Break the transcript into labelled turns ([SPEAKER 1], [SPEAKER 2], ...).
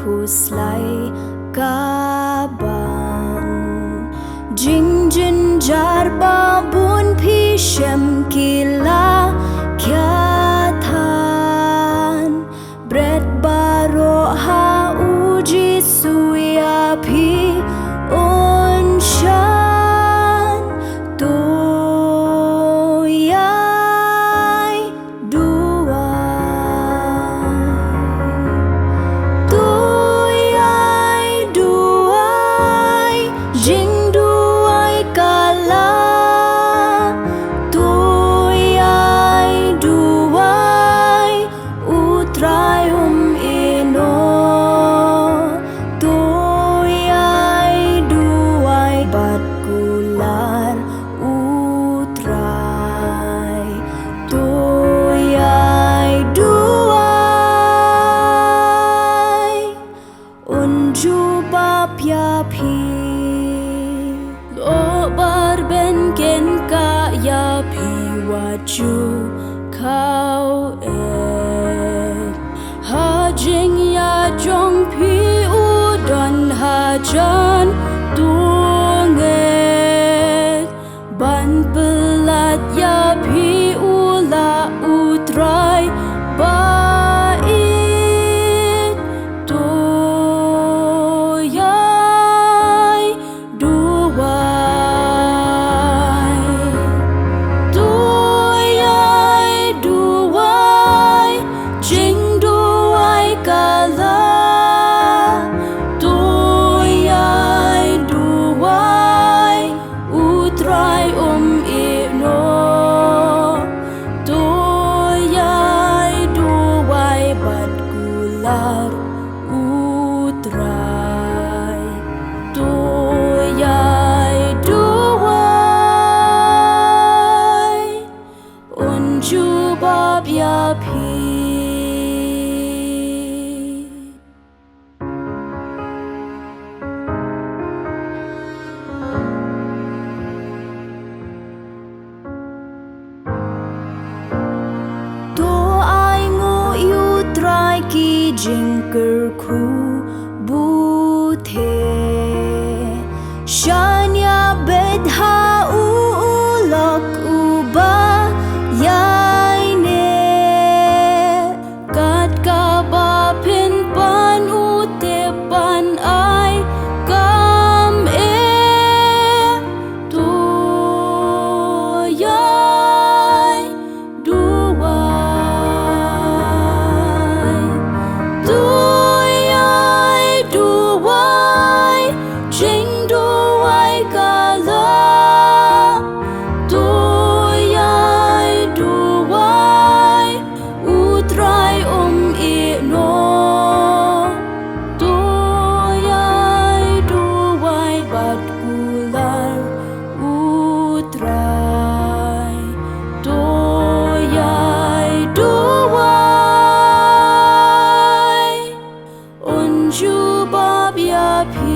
[SPEAKER 1] kuslai kaban jing jin jar babun phi shem kila kya than bread baro ha uji suya phi on shan to yai dua to yai duai jing duai kala to yai duai utrai ino to yai duai bat kular utrai to yai duai unju bapya phi lo bar ben ken ka ya phi wachu khao ha jing ya jong phi u don ha jan tu nge ban pelat ya phi u la utrai ba it to yai duai to yai duai jing duai kala to yai duai utrai ino to yai duai bat kular utrai to yai duai unju bapya phi to ai ngo yu trai ki jinker khu bu the shanya bedha u lok u ba yai ne kat ka ba pin pan u te pan ai kam to yai duai to yai duai jing duai kala to yai duai utrai ino to yai duai bat kular utrai to yai duai unju bapya phi